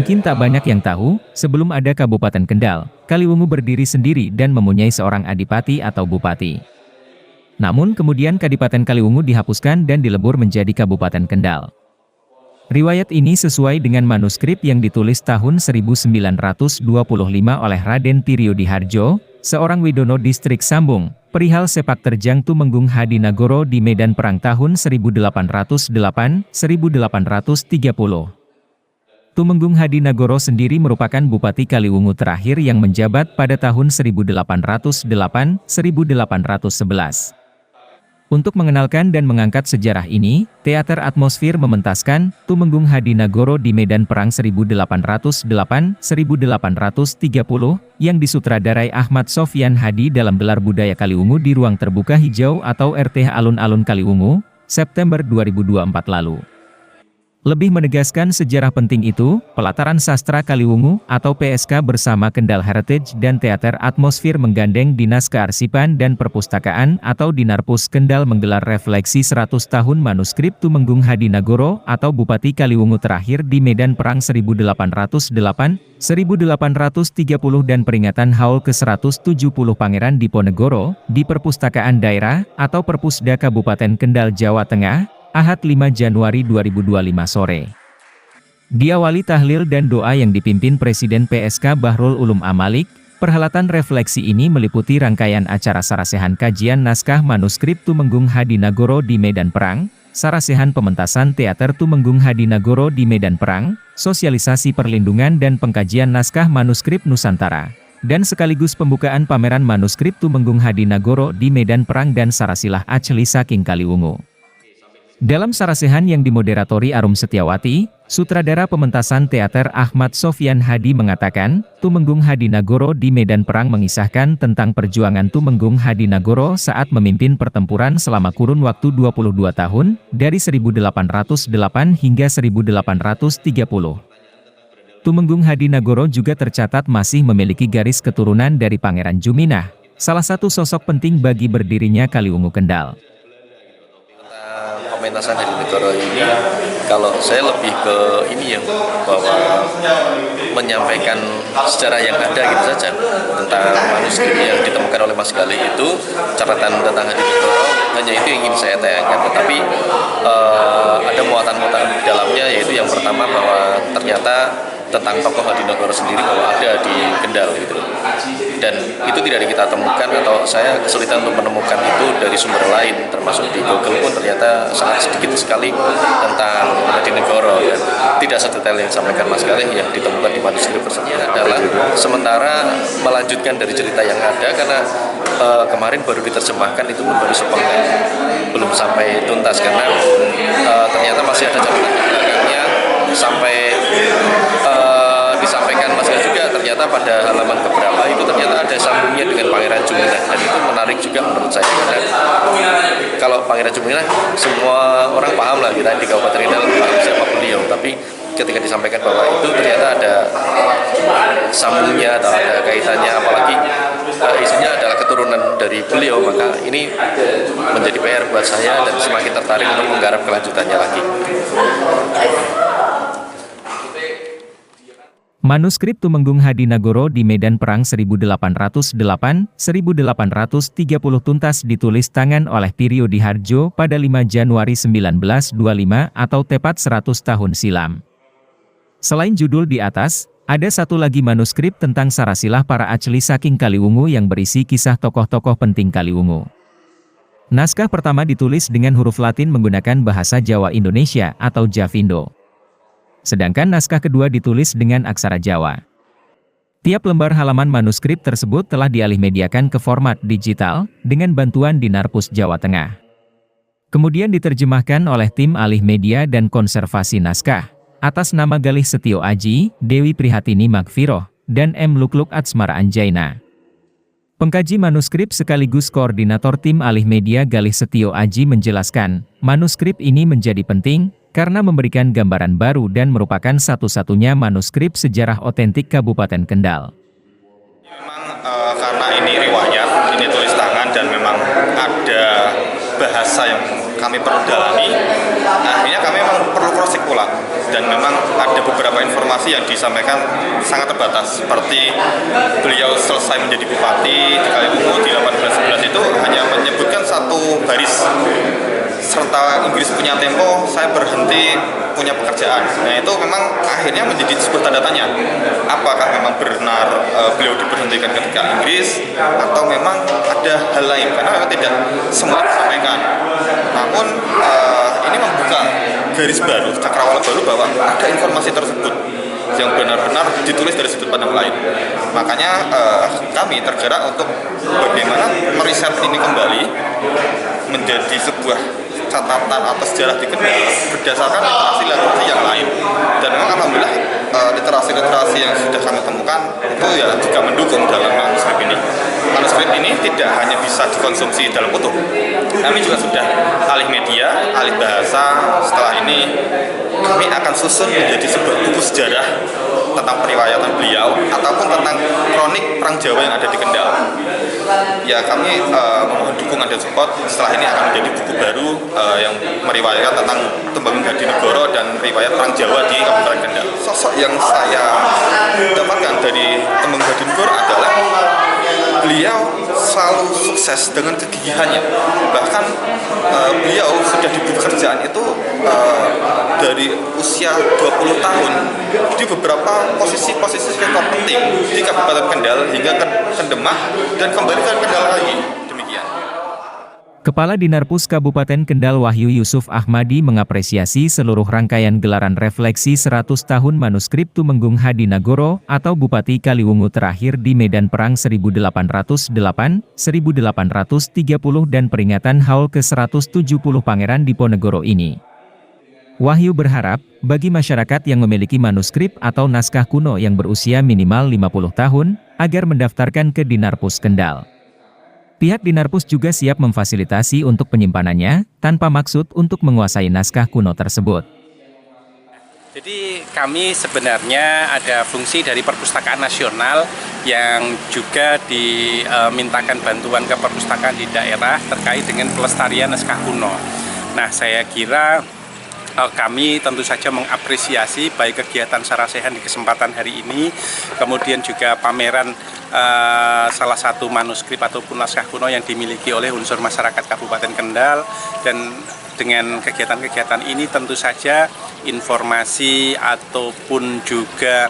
Mungkin tak banyak yang tahu, sebelum ada Kabupaten Kendal, Kaliwungu berdiri sendiri dan mempunyai seorang adipati atau bupati. Namun kemudian Kadipaten Kaliwungu dihapuskan dan dilebur menjadi Kabupaten Kendal. Riwayat ini sesuai dengan manuskrip yang ditulis tahun 1925 oleh Raden Tiriyodihardjo, seorang Widono distrik Sambung, perihal sepak terjang Tumenggung Hadinagoro di medan perang tahun 1808-1830. Tumenggung Hadinagoro sendiri merupakan Bupati Kaliwungu terakhir yang menjabat pada tahun 1808-1811. Untuk mengenalkan dan mengangkat sejarah ini, Teater Atmosfer mementaskan Tumenggung Hadinagoro di medan perang 1808-1830 yang disutradarai Ahmad Sofyan Hadi dalam gelar budaya Kaliwungu di Ruang Terbuka Hijau atau RTH Alun-Alun Kaliwungu, September 2024 lalu. Lebih menegaskan sejarah penting itu, Pelataran Sastra Kaliwungu atau PSK bersama Kendal Heritage dan Teater Atmosfer menggandeng Dinas Kearsipan dan Perpustakaan atau Dinarpus Kendal menggelar refleksi 100 tahun manuskrip Tumenggung Hadinagoro atau Bupati Kaliwungu terakhir di medan perang 1808-1830 dan peringatan haul ke-170 Pangeran Diponegoro di Perpustakaan Daerah atau Perpusda Kabupaten Kendal Jawa Tengah, Ahad 5 Januari 2025 sore. Diawali tahlil dan doa yang dipimpin Presiden PSK Bahrul Ulum Amalik, perhelatan refleksi ini meliputi rangkaian acara sarasehan kajian naskah manuskrip Tumenggung Hadinagoro di medan perang, sarasehan pementasan teater Tumenggung Hadinagoro di medan perang, sosialisasi perlindungan dan pengkajian naskah manuskrip Nusantara, dan sekaligus pembukaan pameran manuskrip Tumenggung Hadinagoro di medan perang dan sarasilah Aceli Saking Kaliwungu. Dalam sarasehan yang dimoderatori Arum Setiawati, sutradara pementasan teater Ahmad Sofyan Hadi mengatakan, Tumenggung Hadinagoro di medan perang mengisahkan tentang perjuangan Tumenggung Hadinagoro saat memimpin pertempuran selama kurun waktu 22 tahun, dari 1808 hingga 1830. Tumenggung Hadinagoro juga tercatat masih memiliki garis keturunan dari Pangeran Juminah, salah satu sosok penting bagi berdirinya Kaliwungu Kendal. Pementasan Hadinagoro ini, kalau saya lebih ke ini yang bahwa menyampaikan sejarah yang ada gitu saja tentang manuskrip yang ditemukan oleh Mas Galih itu, catatan tentang Hadinagoro hanya itu yang ingin saya tayangkan, tetapi ada muatan-muatan di dalamnya, yaitu yang pertama bahwa ternyata tentang tokoh Hadinagoro sendiri bahwa ada di Kendal gitu. Dan itu tidak kita temukan, atau saya kesulitan untuk menemukan itu dari sumber lain, termasuk di Google pun ternyata sangat sedikit sekali tentang Hadinagoro, dan tidak sedetail yang disampaikan Mas Galih yang ditemukan di manuskrip tersebut adalah sementara melanjutkan dari cerita yang ada, karena kemarin baru diterjemahkan, itu pun baru sepenggal, belum sampai tuntas, karena ternyata masih ada catatan di belakangnya sampai disampaikan Mas Galih juga, ternyata pada halaman keberapa itu ternyata ada sambungnya dengan Pangeran Juminah, dan itu menarik juga menurut saya, karena kalau Pangeran Juminah semua orang paham lah, kita di Kabupaten Kendal paham siapa beliau, tapi ketika disampaikan bahwa itu ternyata ada sambungnya atau ada kaitannya, apalagi isinya adalah keturunan dari beliau, maka ini menjadi PR buat saya dan semakin tertarik untuk menggarap kelanjutannya lagi. Manuskrip Tumenggung Hadinagoro di medan perang 1808-1830 tuntas ditulis tangan oleh Tiriyodihardjo pada 5 Januari 1925 atau tepat 100 tahun silam. Selain judul di atas, ada satu lagi manuskrip tentang sarasilah para Aceli Saking Kaliwungu yang berisi kisah tokoh-tokoh penting Kaliwungu. Naskah pertama ditulis dengan huruf Latin menggunakan bahasa Jawa Indonesia atau Javindo. Sedangkan naskah kedua ditulis dengan aksara Jawa. Tiap lembar halaman manuskrip tersebut telah dialihmediakan ke format digital dengan bantuan Dinarpus Jawa Tengah. Kemudian diterjemahkan oleh tim alih media dan konservasi naskah atas nama Galih Setio Aji, Dewi Prihatini Magfiroh, dan M. Lukluk Atsmara Anjaina. Pengkaji manuskrip sekaligus koordinator tim alih media Galih Setio Aji menjelaskan, manuskrip ini menjadi penting karena memberikan gambaran baru dan merupakan satu-satunya manuskrip sejarah otentik Kabupaten Kendal. Memang karena ini riwayat, ini tulis tangan, dan memang ada bahasa yang kami perlu dalami, akhirnya kami memang perlu cross-check pula. dan memang ada beberapa informasi yang disampaikan sangat terbatas, seperti beliau selesai menjadi bupati di Kaliwungu di 1811 itu hanya menyebutkan satu baris, serta Inggris punya tempo, saya berhenti punya pekerjaan. Nah itu memang akhirnya menjadi sebuah tanda tanya, apakah memang benar beliau diberhentikan ketika Inggris atau memang ada hal lain, karena memang tidak semua disampaikan. Namun ini membuka garis baru, cakrawala baru bahwa ada informasi tersebut yang benar-benar ditulis dari sudut pandang lain. Makanya kami tergerak untuk bagaimana meriset ini kembali menjadi sebuah catatan atau sejarah di Kendal berdasarkan literasi yang lain. Dan memang alhamdulillah literasi yang sudah kami temukan itu ya juga mendukung dalam manuskrip ini. Manuskrip ini tidak hanya bisa dikonsumsi dalam utuh, kami juga sudah alih media, alih bahasa. Setelah ini kami akan susun menjadi sebuah buku sejarah tentang periwayatan beliau ataupun tentang kronik Perang Jawa yang ada di Kendal. Ya kami memohon dukungan dan support. Setelah ini akan menjadi buku baru yang meriwayatkan tentang Temenggung Hadinegoro dan riwayat Perang Jawa di Kabupaten Kendal. Sosok yang saya dapatkan dari Temenggung Hadinegoro adalah beliau selalu sukses dengan kegigihannya. Bahkan beliau sudah di pekerjaan itu dari usia 20 tahun di beberapa posisi-posisi sektor penting di Kabupaten Kendal hingga ke Demak dan kembali ke Kendal lagi. Demikian. Kepala Dinarpus Kabupaten Kendal Wahyu Yusuf Ahmadi mengapresiasi seluruh rangkaian gelaran refleksi 100 tahun manuskrip Tumenggung Hadinegoro atau Bupati Kaliwungu terakhir di medan perang 1808, 1830 dan peringatan haul ke-170 Pangeran Diponegoro ini. Wahyu berharap, bagi masyarakat yang memiliki manuskrip atau naskah kuno yang berusia minimal 50 tahun, agar mendaftarkan ke Dinarpus Kendal. Pihak Dinarpus juga siap memfasilitasi untuk penyimpanannya, tanpa maksud untuk menguasai naskah kuno tersebut. Jadi kami sebenarnya ada fungsi dari Perpustakaan Nasional yang juga dimintakan bantuan ke perpustakaan di daerah terkait dengan pelestarian naskah kuno. Nah, saya kira kami tentu saja mengapresiasi baik kegiatan Sarasehan di kesempatan hari ini, kemudian juga pameran salah satu manuskrip ataupun naskah kuno yang dimiliki oleh unsur masyarakat Kabupaten Kendal. Dan dengan kegiatan-kegiatan ini tentu saja informasi ataupun juga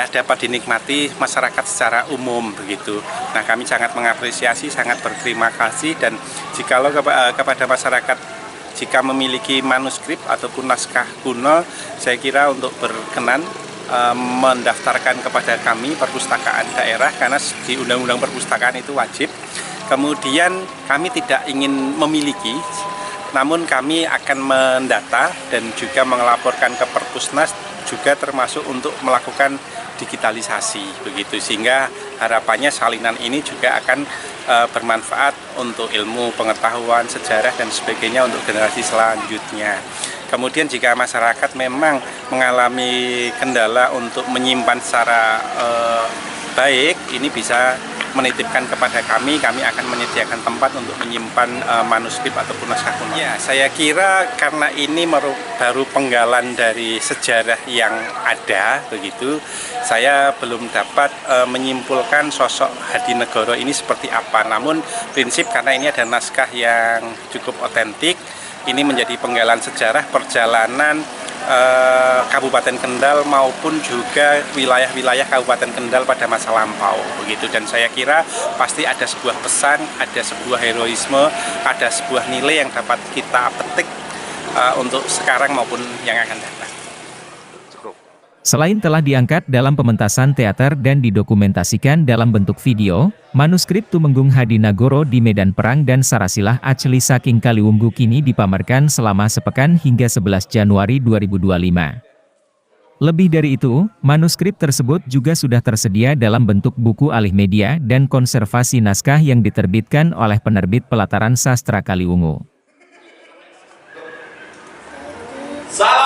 dapat dinikmati masyarakat secara umum begitu. Nah, kami sangat mengapresiasi, sangat berterima kasih, dan jikalau kepada masyarakat jika memiliki manuskrip ataupun naskah kuno, saya kira untuk berkenan mendaftarkan kepada kami perpustakaan daerah, karena di Undang-Undang Perpustakaan itu wajib. Kemudian kami tidak ingin memiliki, namun kami akan mendata dan juga melaporkan ke Perpusnas, juga termasuk untuk melakukan digitalisasi begitu, sehingga harapannya salinan ini juga akan bermanfaat untuk ilmu, pengetahuan, sejarah dan sebagainya untuk generasi selanjutnya. Kemudian jika masyarakat memang mengalami kendala untuk menyimpan secara baik, ini bisa menitipkan kepada kami akan menyediakan tempat untuk menyimpan manuskrip ataupun naskah kuno. Ya, saya kira karena ini baru penggalan dari sejarah yang ada begitu, saya belum dapat menyimpulkan sosok Hadinegoro ini seperti apa. Namun prinsip karena ini ada naskah yang cukup otentik, ini menjadi penggalan sejarah perjalanan Kabupaten Kendal maupun juga wilayah-wilayah Kabupaten Kendal pada masa lampau begitu. Dan saya kira pasti ada sebuah pesan, ada sebuah heroisme, ada sebuah nilai yang dapat kita petik untuk sekarang maupun yang akan datang. Selain telah diangkat dalam pementasan teater dan didokumentasikan dalam bentuk video, manuskrip Tumenggung Hadinegoro di medan perang dan Sarasilah Acli Saking Kaliwungu kini dipamerkan selama sepekan hingga 11 Januari 2025. Lebih dari itu, manuskrip tersebut juga sudah tersedia dalam bentuk buku alih media dan konservasi naskah yang diterbitkan oleh penerbit Pelataran Sastra Kaliwungu. Salam.